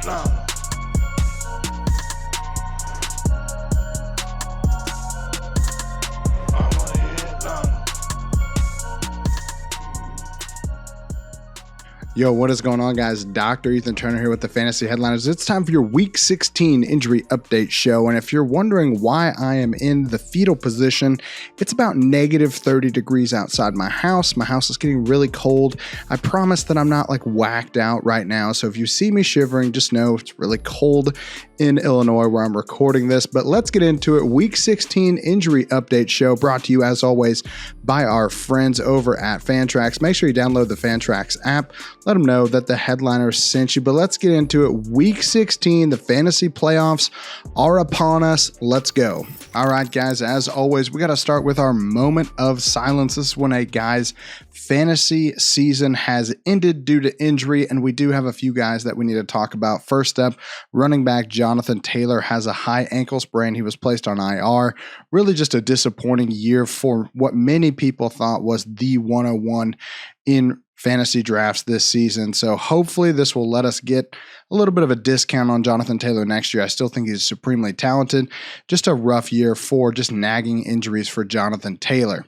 headliner. I'm a headliner. Yo, what is going on, guys? Dr. Ethan Turner here with the Fantasy Headliners. It's time for your Week 16 injury update show. And if you're wondering why I am in the fetal position, it's about negative 30 degrees outside my house. My house is getting really cold. I promise that I'm not like whacked out right now. So if you see me shivering, just know it's really cold in Illinois where I'm recording this. But let's get into it. Week 16 injury update show brought to you, as always, by our friends over at Fantrax. Make sure you download the Fantrax app. Let them know that the Headliners sent you. But let's get into it. Week 16, the fantasy playoffs are upon us. Let's go. All right, guys, as always, we got to start with our moment of silence. This is when a guy's fantasy season has ended due to injury, and we do have a few guys that we need to talk about. First up, running back Jonathan Taylor has a high ankle sprain. He was placed on IR. Really just a disappointing year for what many people thought was the 101 in fantasy drafts this season. So hopefully this will let us get a little bit of a discount on Jonathan Taylor next year. I still think he's supremely talented. Just a rough year for just nagging injuries for Jonathan Taylor.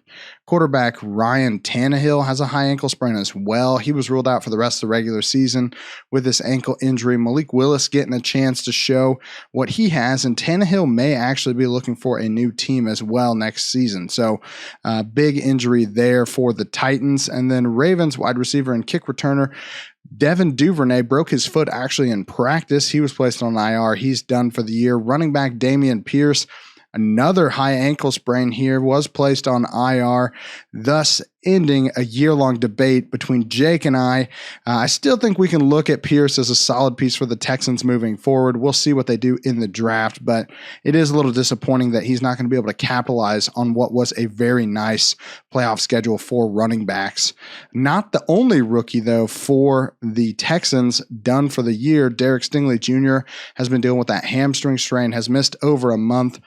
Quarterback Ryan Tannehill has a high ankle sprain as well. He was ruled out for the rest of the regular season with this ankle injury. Malik Willis getting a chance to show what he has, and Tannehill may actually be looking for a new team as well next season. So big injury there for the Titans. And then Ravens wide receiver and kick returner Devin Duvernay broke his foot actually in practice. He was placed on IR. He's done for the year. Running back Dameon Pierce, another high ankle sprain here, was placed on IR, thus ending a year-long debate between Jake and I. I still think we can look at Pierce as a solid piece for the Texans moving forward. We'll see what they do in the draft, but it is a little disappointing that he's not going to be able to capitalize on what was a very nice playoff schedule for running backs. Not the only rookie, though, for the Texans done for the year. Derek Stingley Jr. has been dealing with that hamstring strain, has missed over a month.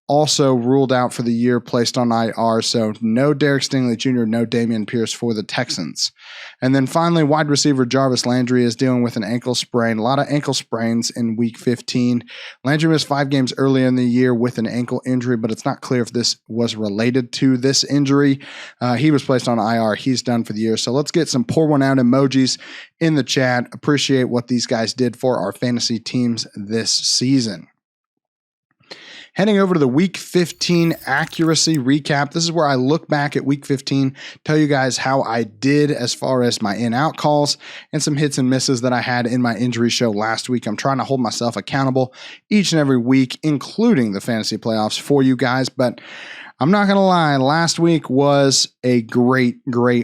Also ruled out for the year, placed on IR. So no Derek Stingley Jr., no Dameon Pierce for the Texans. And then finally, wide receiver Jarvis Landry is dealing with an ankle sprain. A lot of ankle sprains in week 15. Landry missed 5 games earlier in the year with an ankle injury, but it's not clear if this was related to this injury. He was placed on IR. He's done for the year. So let's get some pour one out emojis in the chat. Appreciate what these guys did for our fantasy teams this season. Heading over to the Week 15 accuracy recap. This is where I look back at Week 15, tell you guys how I did as far as my in-out calls and some hits and misses that I had in my injury show last week. I'm trying to hold myself accountable each and every week, including the fantasy playoffs for you guys. But I'm not going to lie, last week was a great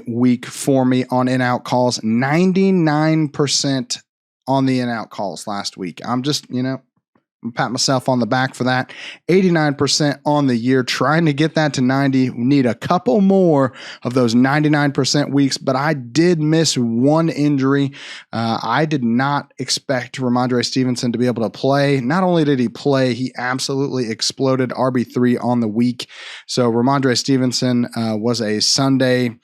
week for me on in-out calls. 99% on the in-out calls last week. I'm just, I'm pat myself on the back for that. 89% on the year, trying to get that to 90. We need a couple more of those 99% weeks, but I did miss one injury. I did not expect Ramondre Stevenson to be able to play. Not only did he play, he absolutely exploded RB3 on the week. So Ramondre Stevenson was a Sunday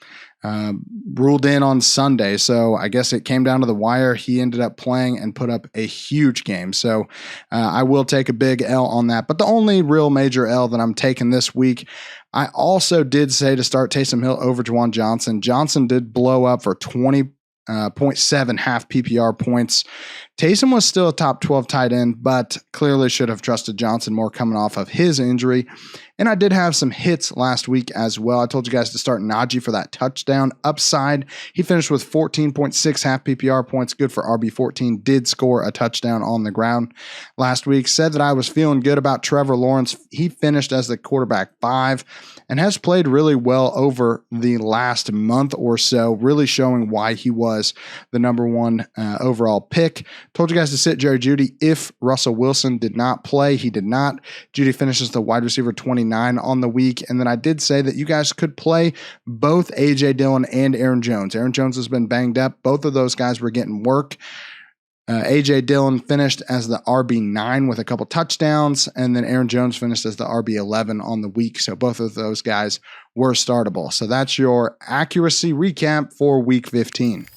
ruled in on Sunday. So I guess it came down to the wire. He ended up playing and put up a huge game. So I will take a big L on that. But the only real major L that I'm taking this week, I also did say to start Taysom Hill over Juwan Johnson. Johnson did blow up for 20.7 half PPR points. Taysom was still a top 12 tight end, but clearly should have trusted Johnson more coming off of his injury. And I did have some hits last week as well. I told you guys to start Najee for that touchdown upside. He finished with 14.6 half PPR points, good for RB14, did score a touchdown on the ground last week. Said that I was feeling good about Trevor Lawrence. He finished as the quarterback 5 and has played really well over the last month or so, really showing why he was the number 1 overall pick. Told you guys to sit Jerry Jeudy if Russell Wilson did not play. He did not. Jeudy finishes the wide receiver 29 on the week. And then I did say that you guys could play both A.J. Dillon and Aaron Jones. Aaron Jones has been banged up. Both of those guys were getting work. A.J. Dillon finished as the RB9 with a couple touchdowns, and then Aaron Jones finished as the RB11 on the week. So both of those guys were startable. So that's your accuracy recap for Week 15.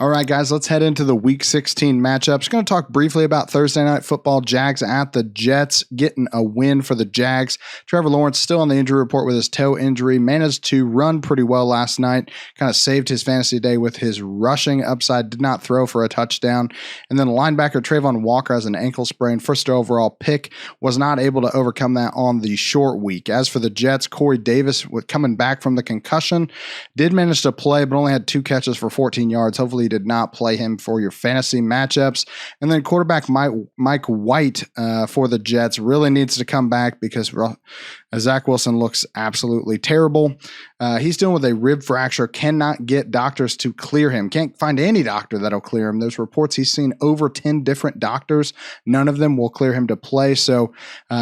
All right, guys, let's head into the Week 16 matchups. Going to talk briefly about Thursday Night Football. Jags at the Jets, getting a win for the Jags. Trevor Lawrence still on the injury report with his toe injury. Managed to run pretty well last night. Kind of saved his fantasy day with his rushing upside. Did not throw for a touchdown. And then linebacker Trayvon Walker has an ankle sprain. First overall pick. Was not able to overcome that on the short week. As for the Jets, Corey Davis, coming back from the concussion, did manage to play, but only had 2 catches for 14 yards. Hopefully, did not play him for your fantasy matchups. And then quarterback Mike White for the Jets really needs to come back because Zach Wilson looks absolutely terrible. He's dealing with a rib fracture, cannot get doctors to clear him. Can't find any doctor that'll clear him. There's reports he's seen over 10 different doctors. None of them will clear him to play. So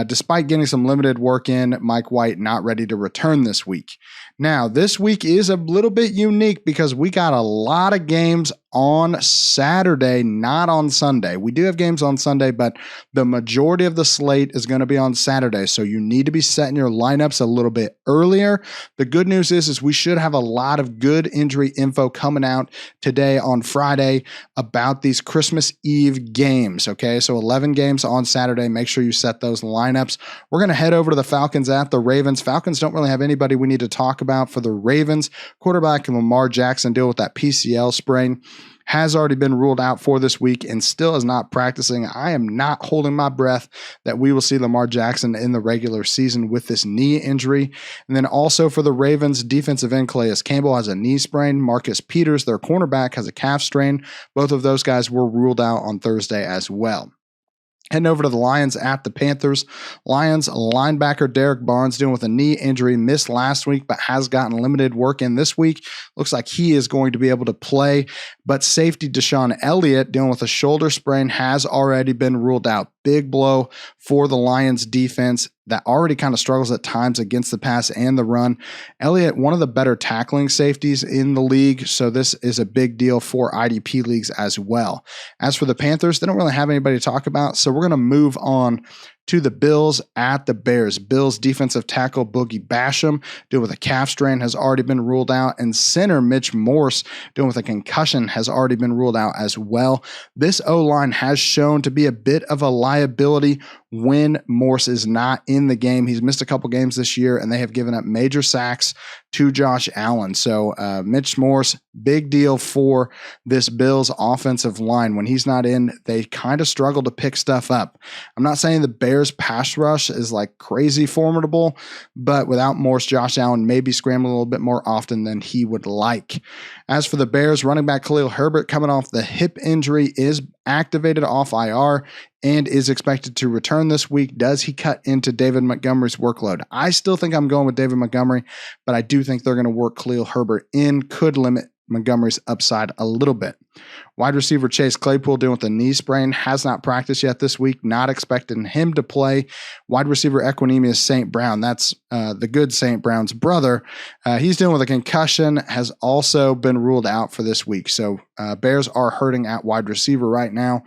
despite getting some limited work in, Mike White not ready to return this week. Now, this week is a little bit unique because we got a lot of games on Saturday, not on Sunday. We do have games on Sunday, but the majority of the slate is going to be on Saturday. So you need to be setting your lineups a little bit earlier. The good news is we should have a lot of good injury info coming out today on Friday about these Christmas Eve games. Okay, so 11 games on Saturday. Make sure you set those lineups. We're going to head over to the Falcons at the Ravens. Falcons don't really have anybody we need to talk about for the Ravens. Quarterback Lamar Jackson deal with that PCL sprain. Has already been ruled out for this week and still is not practicing. I am not holding my breath that we will see Lamar Jackson in the regular season with this knee injury. And then also for the Ravens, defensive end Calais Campbell has a knee sprain. Marcus Peters, their cornerback, has a calf strain. Both of those guys were ruled out on Thursday as well. Heading over to the Lions at the Panthers. Lions linebacker Derek Barnes dealing with a knee injury, missed last week, but has gotten limited work in this week. Looks like he is going to be able to play. But safety Deshaun Elliott dealing with a shoulder sprain has already been ruled out. Big blow for the Lions defense that already kind of struggles at times against the pass and the run. Elliott, one of the better tackling safeties in the league, so this is a big deal for IDP leagues as well. As for the Panthers, they don't really have anybody to talk about, so we're going to move on to the Bills at the Bears. Bills defensive tackle Boogie Basham dealing with a calf strain has already been ruled out, and center Mitch Morse dealing with a concussion has already been ruled out as well. This O-line has shown to be a bit of a liability when Morse is not in the game. He's missed a couple games this year, and they have given up major sacks to Josh Allen. So Mitch Morse, big deal for this Bills offensive line. When he's not in, they kind of struggle to pick stuff up. I'm not saying the Bears pass rush is like crazy formidable, but without Morse, Josh Allen may be scrambling a little bit more often than he would like. As for the Bears, running back Khalil Herbert coming off the hip injury is activated off IR and is expected to return this week. Does he cut into David Montgomery's workload? I still think I'm going with David Montgomery, but I do think they're going to work Khalil Herbert in, could limit Montgomery's upside a little bit. Wide receiver Chase Claypool dealing with a knee sprain, has not practiced yet this week, not expecting him to play. Wide receiver Equanimeous St. Brown, that's the good St. Brown's brother. He's dealing with a concussion, has also been ruled out for this week. So Bears are hurting at wide receiver right now.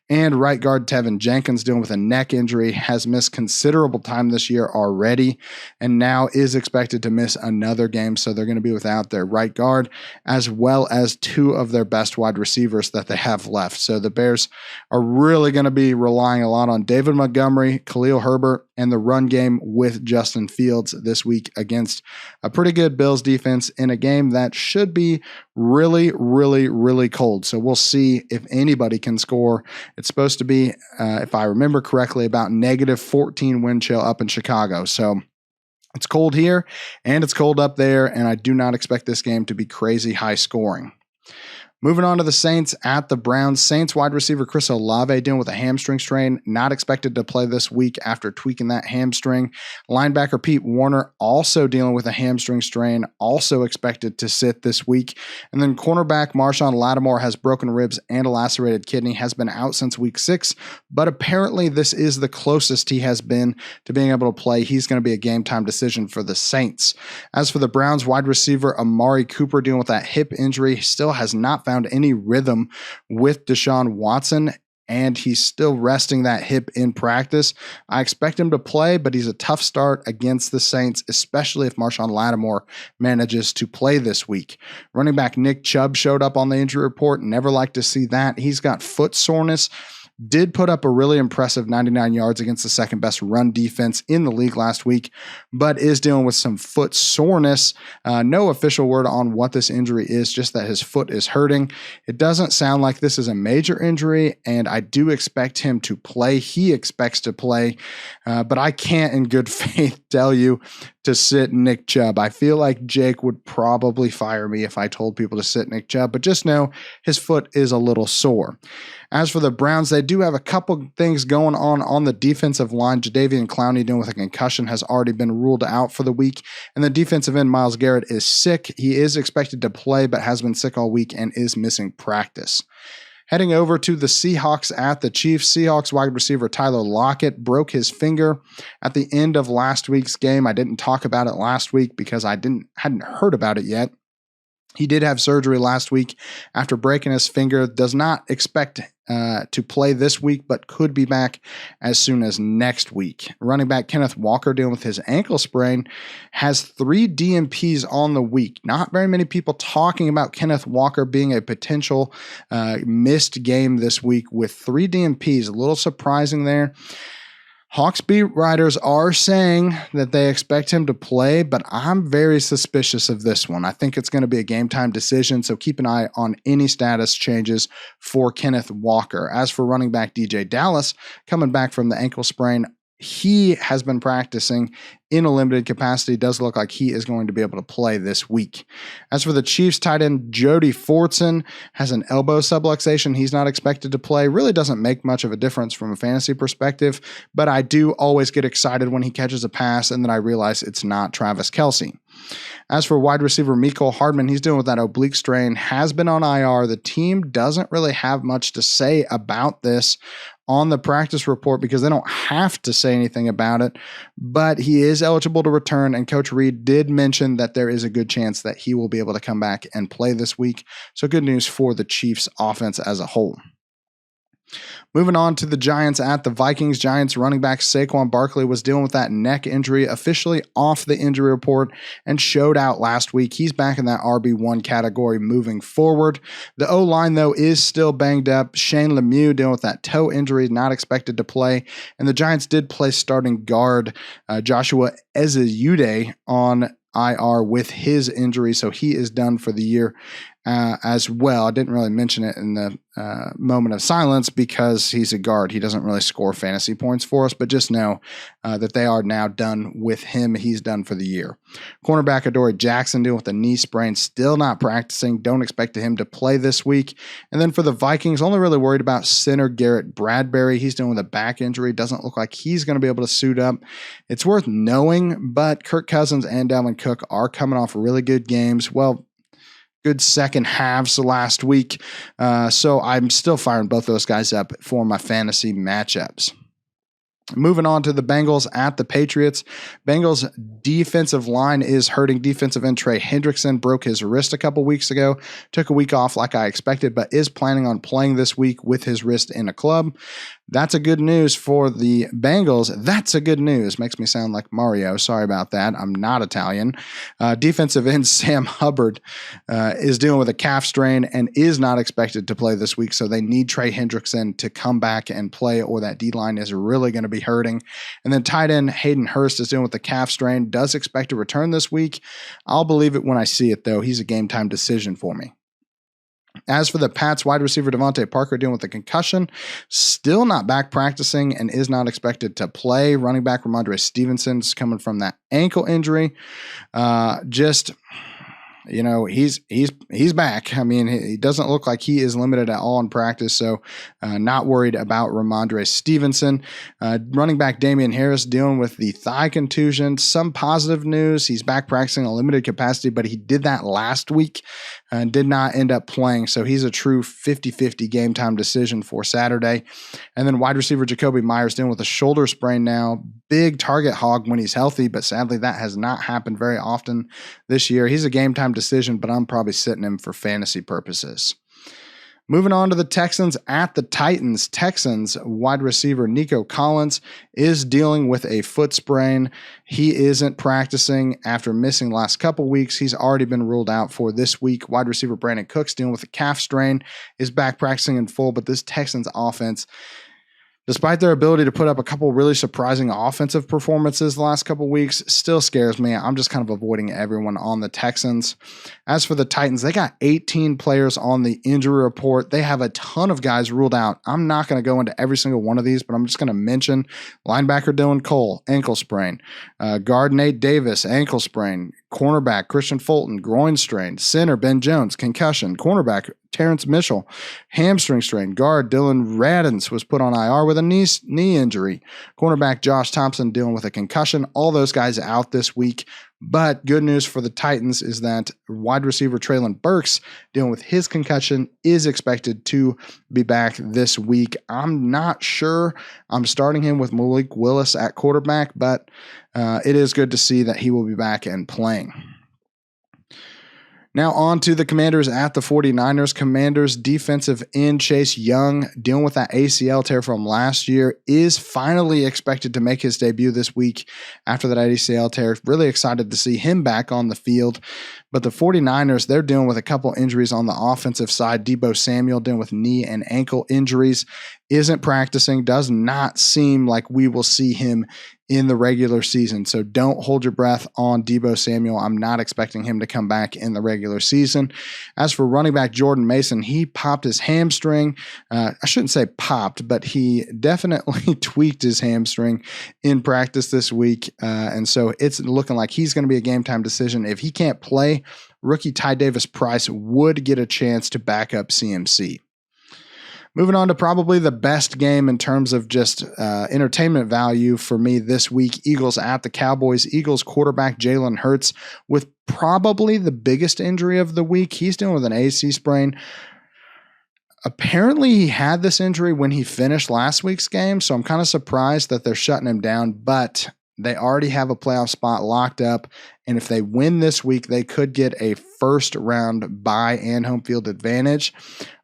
And right guard Tevin Jenkins dealing with a neck injury, has missed considerable time this year already, and now is expected to miss another game. So they're going to be without their right guard, as well as 2 of their best wide receivers that they have left. So the Bears are really going to be relying a lot on David Montgomery, Khalil Herbert, and the run game with Justin Fields this week against a pretty good Bills defense in a game that should be really, really, really cold. So we'll see if anybody can score. It's supposed to be, if I remember correctly, about -14 wind chill up in Chicago. So it's cold here and it's cold up there, and I do not expect this game to be crazy high scoring. Moving on to the Saints at the Browns. Saints wide receiver Chris Olave dealing with a hamstring strain, not expected to play this week after tweaking that hamstring. Linebacker Pete Warner also dealing with a hamstring strain, also expected to sit this week. And then cornerback Marshawn Lattimore has broken ribs and a lacerated kidney, has been out since week 6, but apparently this is the closest he has been to being able to play. He's going to be a game time decision for the Saints. As for the Browns wide receiver Amari Cooper dealing with that hip injury, still has not found any rhythm with Deshaun Watson. and he's still resting that hip in practice. I expect him to play, but he's a tough start against the Saints, especially if Marshawn Lattimore manages to play this week. Running back Nick Chubb showed up on the injury report. Never like to see that. He's got foot soreness. Did put up a really impressive 99 yards against the second best run defense in the league last week, but is dealing with some foot soreness. No official word on what this injury is, just that his foot is hurting. It doesn't sound like this is a major injury, and I do expect him to play. He expects to play, but I can't in good faith tell you to sit Nick Chubb. I feel like Jake would probably fire me if I told people to sit Nick Chubb, but just know his foot is a little sore. As for the Browns, they do have a couple things going on the defensive line. Jadeveon Clowney, dealing with a concussion, has already been ruled out for the week. And the defensive end, Myles Garrett, is sick. He is expected to play, but has been sick all week and is missing practice. Heading over to the Seahawks at the Chiefs. Seahawks wide receiver Tyler Lockett broke his finger at the end of last week's game. I didn't talk about it last week because I hadn't heard about it yet. He did have surgery last week after breaking his finger. Does not expect to play this week, but could be back as soon as next week. Running back Kenneth Walker, dealing with his ankle sprain, has 3 DNPs on the week. Not very many people talking about Kenneth Walker being a potential missed game this week with 3 DNPs. A little surprising there. Hawks beat writers are saying that they expect him to play, but I'm very suspicious of this one. I think it's going to be a game time decision, so keep an eye on any status changes for Kenneth Walker. As for running back DJ Dallas, coming back from the ankle sprain, he has been practicing in a limited capacity. Does look like he is going to be able to play this week. As for the Chiefs, tight end Jody Fortson has an elbow subluxation. He's not expected to play. Really doesn't make much of a difference from a fantasy perspective, but I do always get excited when he catches a pass and then I realize it's not Travis Kelce. As for wide receiver Mecole Hardman, he's dealing with that oblique strain, has been on IR. The team doesn't really have much to say about this on the practice report because they don't have to say anything about it, but he is eligible to return, and Coach Reid did mention that there is a good chance that he will be able to come back and play this week. So good news for the Chiefs offense as a whole. Moving on to the Giants at the Vikings. Giants running back Saquon Barkley was dealing with that neck injury, officially off the injury report, and showed out last week. He's back in that RB1 category moving forward. The O-line, though, is still banged up. Shane Lemieux dealing with that toe injury, not expected to play. And the Giants did play starting guard Joshua Ezeude on IR with his injury, so he is done for the year as well. I didn't really mention it in the moment of silence because he's a guard. He doesn't really score fantasy points for us, but just know that they are now done with him. He's done for the year. Cornerback Adoree Jackson dealing with a knee sprain, still not practicing. Don't expect him to play this week. And then for the Vikings, only really worried about center Garrett Bradbury. He's dealing with a back injury. Doesn't look like he's going to be able to suit up. It's worth knowing, but Kirk Cousins and Dalvin Cook are coming off really good games. Well, good second halves last week. So I'm still firing both those guys up for my fantasy matchups. Moving on to the Bengals at the Patriots. Bengals defensive line is hurting. Defensive end Trey Hendrickson broke his wrist a couple weeks ago. Took a week off like I expected, but is planning on playing this week with his wrist in a club. That's a good news for the Bengals. That's a good news. Makes me sound like Mario. Sorry about that. I'm not Italian. Defensive end Sam Hubbard is dealing with a calf strain and is not expected to play this week. So they need Trey Hendrickson to come back and play, or that D-line is really going to be hurting. And then tight end Hayden Hurst is dealing with the calf strain. Does expect to return this week. I'll believe it when I see it, though. He's a game time decision for me. As for the Pats, wide receiver Devontae Parker dealing with a concussion, still not back practicing and is not expected to play. Running back Ramondre Stevenson's coming from that ankle injury. He's back. I mean, he doesn't look like he is limited at all in practice, so not worried about Ramondre Stevenson. Running back Damian Harris dealing with the thigh contusion. Some positive news. He's back practicing in a limited capacity, but he did that last week and did not end up playing, so he's a true 50-50 game time decision for Saturday. And then wide receiver Jacoby Myers dealing with a shoulder sprain now. Big target hog when he's healthy, but sadly that has not happened very often this year. He's a game time decision, but I'm probably sitting him for fantasy purposes. Moving on to the Texans at the Titans. Texans wide receiver Nico Collins is dealing with a foot sprain. He isn't practicing after missing last couple weeks. He's already been ruled out for this week. Wide receiver Brandon Cooks dealing with a calf strain is back practicing in full, but this Texans offense, despite their ability to put up a couple really surprising offensive performances the last couple weeks, still scares me. I'm just kind of avoiding everyone on the Texans. As for the Titans, they got 18 players on the injury report. They have a ton of guys ruled out. I'm not going to go into every single one of these, but I'm just going to mention linebacker Dylan Cole, ankle sprain. Guard Nate Davis, ankle sprain. Cornerback Christian Fulton, groin strain. Center Ben Jones, concussion. Cornerback Terrence Mitchell, hamstring strain. Guard Dylan Radins was put on IR with a knee injury. Cornerback Josh Thompson dealing with a concussion. All those guys out this week. But good news for the Titans is that wide receiver Treylon Burks, dealing with his concussion, is expected to be back this week. I'm not sure I'm starting him with Malik Willis at quarterback, but it is good to see that he will be back and playing. Now on to the Commanders at the 49ers. Commanders defensive end Chase Young, dealing with that ACL tear from last year, is finally expected to make his debut this week after that ACL tear. Really excited to see him back on the field. But the 49ers, they're dealing with a couple injuries on the offensive side. Deebo Samuel dealing with knee and ankle injuries, isn't practicing, does not seem like we will see him in the regular season. So don't hold your breath on Deebo Samuel. I'm not expecting him to come back in the regular season. As for running back Jordan Mason, he popped his hamstring. I shouldn't say popped, but he definitely tweaked his hamstring in practice this week. And so it's looking like he's going to be a game time decision. If he can't play, rookie Ty Davis Price would get a chance to back up CMC. Moving on to probably the best game in terms of just entertainment value for me this week, Eagles at the Cowboys. Eagles quarterback Jalen Hurts with probably the biggest injury of the week. He's dealing with an AC sprain. Apparently, he had this injury when he finished last week's game, so I'm kind of surprised that they're shutting him down, but they already have a playoff spot locked up, and if they win this week, they could get a first-round bye and home field advantage.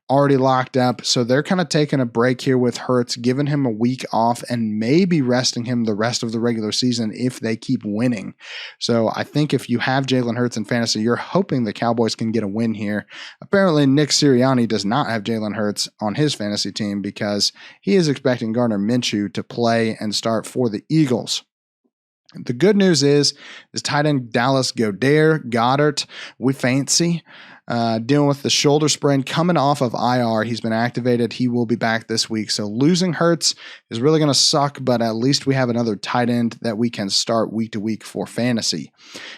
Already locked up, so they're kind of taking a break here with Hurts, giving him a week off and maybe resting him the rest of the regular season if they keep winning. So I think if you have Jalen Hurts in fantasy, you're hoping the Cowboys can get a win here. Apparently, Nick Sirianni does not have Jalen Hurts on his fantasy team because he is expecting Gardner Minshew to play and start for the Eagles. The good news is tight end Dallas Goedert, we fancy, dealing with the shoulder sprain coming off of IR. He's been activated. He will be back this week. So losing Hurts is really going to suck, but at least we have another tight end that we can start week to week for fantasy.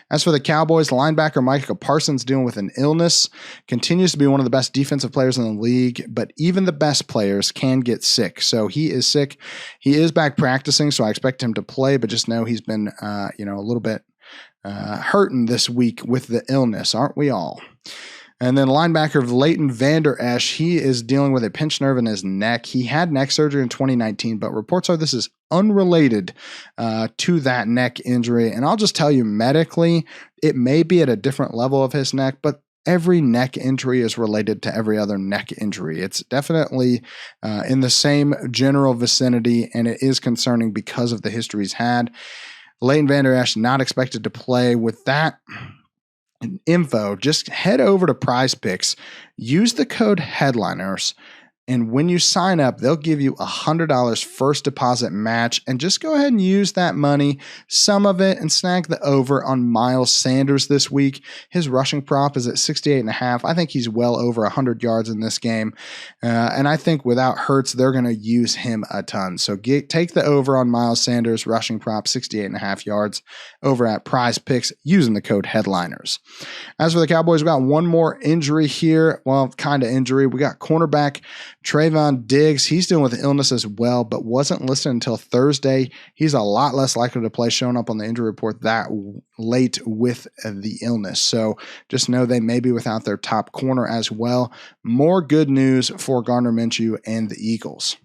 As for the Cowboys, linebacker Micah Parsons dealing with an illness, continues to be one of the best defensive players in the league, but even the best players can get sick. So he is sick. He is back practicing, so I expect him to play, but just know he's been a little bit hurting this week with the illness, aren't we all? And then linebacker Leighton Vander Esch, he is dealing with a pinched nerve in his neck. He had neck surgery in 2019, but reports are this is unrelated to that neck injury. And I'll just tell you, medically, it may be at a different level of his neck, but every neck injury is related to every other neck injury. It's definitely in the same general vicinity, and it is concerning because of the history he's had. Leighton Vander Esch not expected to play. With that info, just head over to Prize Picks, use the code Headliners, and when you sign up, they'll give you $100 first deposit match, and just go ahead and use that money, some of it, and snag the over on Miles Sanders this week. His rushing prop is at 68.5. I think he's well over 100 yards in this game, and I think without Hurts, they're going to use him a ton. So take the over on Miles Sanders, rushing prop 68.5 yards over at Prize Picks using the code Headliners. As for the Cowboys, we got one more injury here. Well, kind of injury. We got cornerback Trayvon Diggs. He's dealing with illness as well, but wasn't listed until Thursday. He's a lot less likely to play, showing up on the injury report that late with the illness. So just know they may be without their top corner as well. More good news for Gardner Minshew and the Eagles.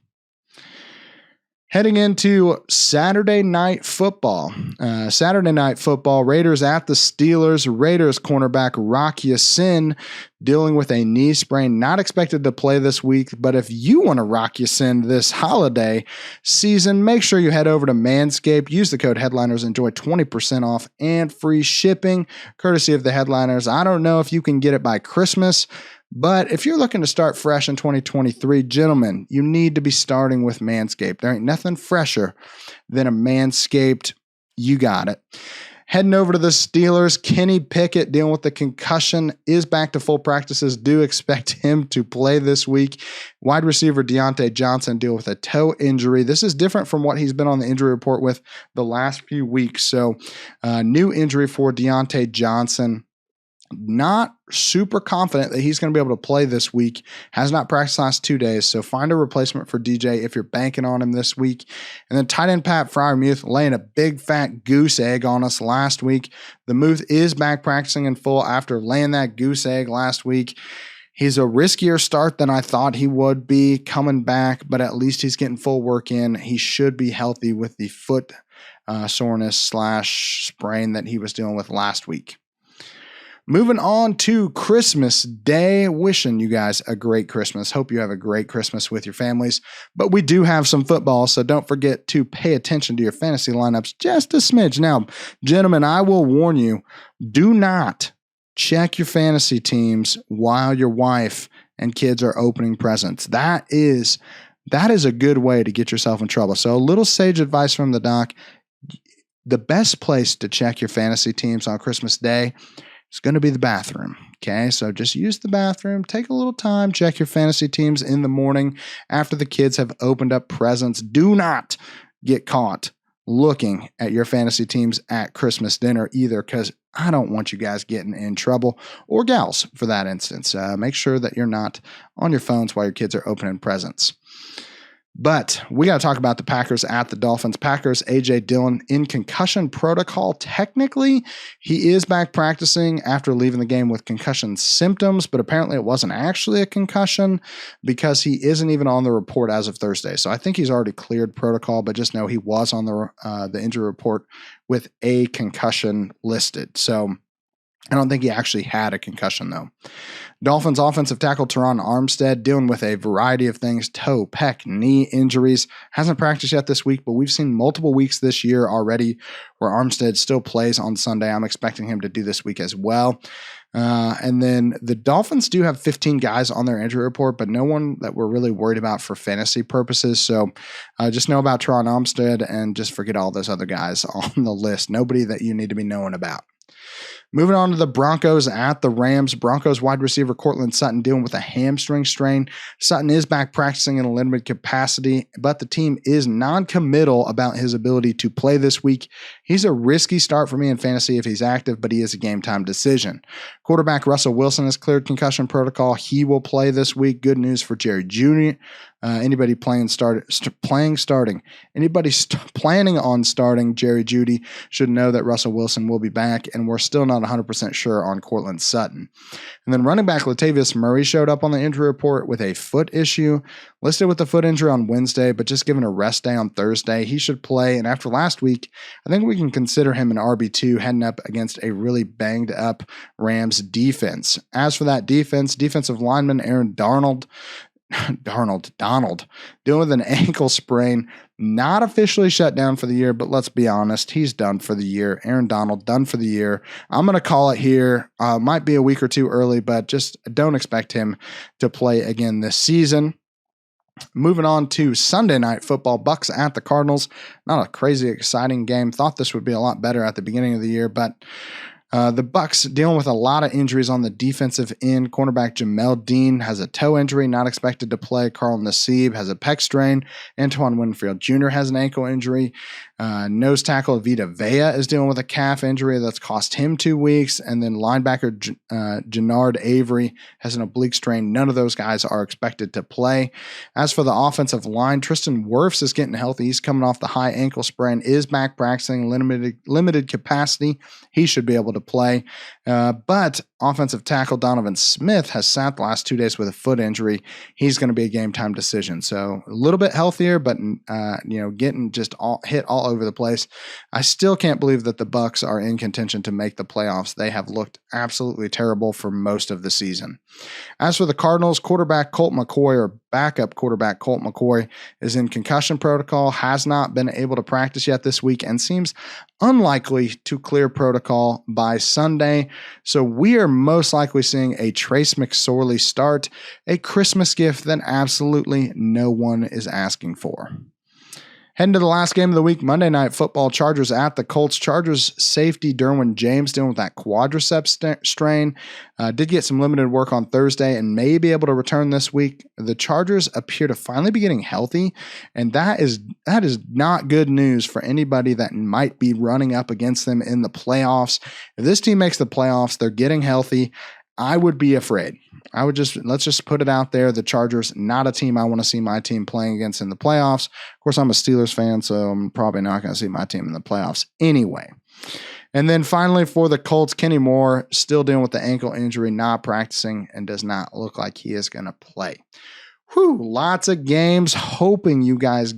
Heading into Saturday Night Football. Raiders at the Steelers. Raiders cornerback Rock Ya-Sin dealing with a knee sprain, not expected to play this week, but if you want to Rock Ya-Sin this holiday season, make sure you head over to Manscaped. Use the code Headliners. Enjoy 20% off and free shipping, courtesy of the Headliners. I don't know if you can get it by Christmas, but if you're looking to start fresh in 2023, gentlemen, you need to be starting with Manscaped. There ain't nothing fresher than a Manscaped. You got it. Heading over to the Steelers, Kenny Pickett dealing with the concussion is back to full practices. Do expect him to play this week. Wide receiver Diontae Johnson deal with a toe injury. This is different from what he's been on the injury report with the last few weeks. So new injury for Diontae Johnson. Not super confident that he's going to be able to play this week. Has not practiced last 2 days, so find a replacement for DJ if you're banking on him this week. And then tight end Pat Freiermuth laying a big fat goose egg on us last week. The Muth is back practicing in full after laying that goose egg last week. He's a riskier start than I thought he would be coming back, but at least he's getting full work in. He should be healthy with the foot soreness / sprain that he was dealing with last week. Moving on to Christmas Day, wishing you guys a great Christmas. Hope you have a great Christmas with your families. But we do have some football, so don't forget to pay attention to your fantasy lineups just a smidge. Now, gentlemen, I will warn you, do not check your fantasy teams while your wife and kids are opening presents. That is a good way to get yourself in trouble. So a little sage advice from the doc. The best place to check your fantasy teams on Christmas Day is going to be the bathroom. Okay, so just use the bathroom, take a little time, check your fantasy teams in the morning after the kids have opened up presents. Do not get caught looking at your fantasy teams at Christmas dinner either, because I don't want you guys getting in trouble, or gals for that instance. Make sure that you're not on your phones while your kids are opening presents. But we got to talk about the Packers at the Dolphins. Packers, A.J. Dillon in concussion protocol. Technically, he is back practicing after leaving the game with concussion symptoms, but apparently it wasn't actually a concussion because he isn't even on the report as of Thursday. So I think he's already cleared protocol, but just know he was on the injury report with a concussion listed. So I don't think he actually had a concussion, though. Dolphins offensive tackle Teron Armstead dealing with a variety of things, toe, pec, knee injuries. Hasn't practiced yet this week, but we've seen multiple weeks this year already where Armstead still plays on Sunday. I'm expecting him to do this week as well. And then the Dolphins do have 15 guys on their injury report, but no one that we're really worried about for fantasy purposes. So just know about Teron Armstead and just forget all those other guys on the list. Nobody that you need to be knowing about. Moving on to the Broncos at the Rams. Broncos wide receiver Courtland Sutton dealing with a hamstring strain. Sutton is back practicing in a limited capacity, but the team is non-committal about his ability to play this week. He's a risky start for me in fantasy if he's active, but he is a game-time decision. Quarterback Russell Wilson has cleared concussion protocol. He will play this week. Good news for Jerry Jr. Anybody planning on starting Jerry Jeudy should know that Russell Wilson will be back, and we're still not 100% sure on Courtland Sutton. And then running back Latavius Murray showed up on the injury report with a foot issue, listed with a foot injury on Wednesday, but just given a rest day on Thursday. He should play, and after last week, I think we can consider him an RB2 heading up against a really banged up Rams defense. As for that defense, defensive lineman Aaron Donald dealing with an ankle sprain, not officially shut down for the year, but let's be honest, he's done for the year. Aaron Donald done for the year. I'm going to call it here. Might be a week or two early, but just don't expect him to play again this season. Moving on to Sunday Night Football, Bucs at the Cardinals. Not a crazy exciting game. Thought this would be a lot better at the beginning of the year, but the Bucs dealing with a lot of injuries on the defensive end. Cornerback Jamel Dean has a toe injury, not expected to play. Carl Nassib has a pec strain. Antoine Winfield Jr. has an ankle injury. Nose tackle Vita Vea is dealing with a calf injury that's cost him 2 weeks. And then linebacker Jannard Avery has an oblique strain. None of those guys are expected to play. As for the offensive line, Tristan Wirfs is getting healthy. He's coming off the high ankle sprain, is back practicing, limited capacity. He should be able to play. But offensive tackle Donovan Smith has sat the last 2 days with a foot injury. He's going to be a game time decision. So a little bit healthier, but getting just hit all over the place. I still can't believe that the Bucs are in contention to make the playoffs. They have looked absolutely terrible for most of the season. As for the Cardinals, quarterback Colt McCoy, or backup quarterback Colt McCoy, is in concussion protocol, has not been able to practice yet this week, and seems unlikely to clear protocol by Sunday. So we are most likely seeing a Trace McSorley start, a Christmas gift that absolutely no one is asking for. Heading to the last game of the week, Monday Night Football, Chargers at the Colts. Chargers safety Derwin James dealing with that quadriceps strain. Did get some limited work on Thursday and may be able to return this week. The Chargers appear to finally be getting healthy, and that is not good news for anybody that might be running up against them in the playoffs. If this team makes the playoffs, they're getting healthy, I would be afraid. Let's just put it out there. The Chargers, not a team I want to see my team playing against in the playoffs. Of course, I'm a Steelers fan, so I'm probably not going to see my team in the playoffs anyway. And then finally for the Colts, Kenny Moore still dealing with the ankle injury, not practicing, and does not look like he is going to play. Lots of games. Hoping you guys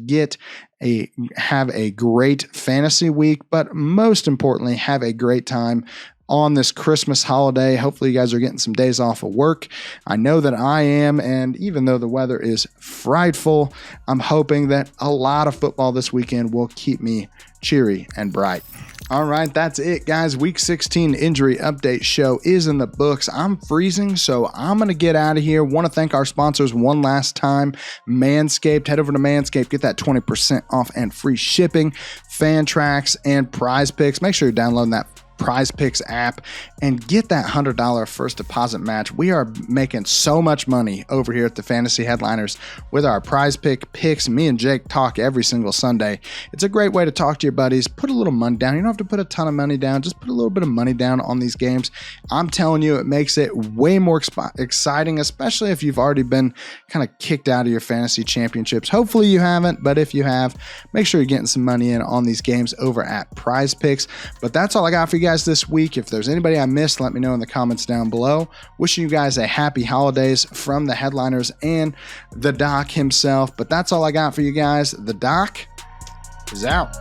have a great fantasy week, but most importantly, have a great time on this Christmas holiday. Hopefully you guys are getting some days off of work. I know that I am, and even though the weather is frightful, I'm hoping that a lot of football this weekend will keep me cheery and bright. All right, that's it, guys. Week 16 injury update show is in the books. I'm freezing, so I'm going to get out of here. Want to thank our sponsors one last time, Manscaped. Head over to Manscaped, get that 20% off and free shipping, Fantrax, and Prize Picks. Make sure you're downloading that Prize Picks app and get that $100 first deposit match. We are making so much money over here at the Fantasy Headliners with our Prize Pick picks. Me and Jake talk every single Sunday. It's a great way to talk to your buddies. Put a little money down. You don't have to put a ton of money down. Just put a little bit of money down on these games. I'm telling you, it makes it way more exciting, especially if you've already been kind of kicked out of your fantasy championships. Hopefully you haven't, but if you have, make sure you're getting some money in on these games over at Prize Picks. But that's all I got for you guys this week. If there's anybody I missed, let me know in the comments down below. Wishing you guys a happy holidays from the Headliners and the Doc himself. But that's all I got for you guys. The Doc is out.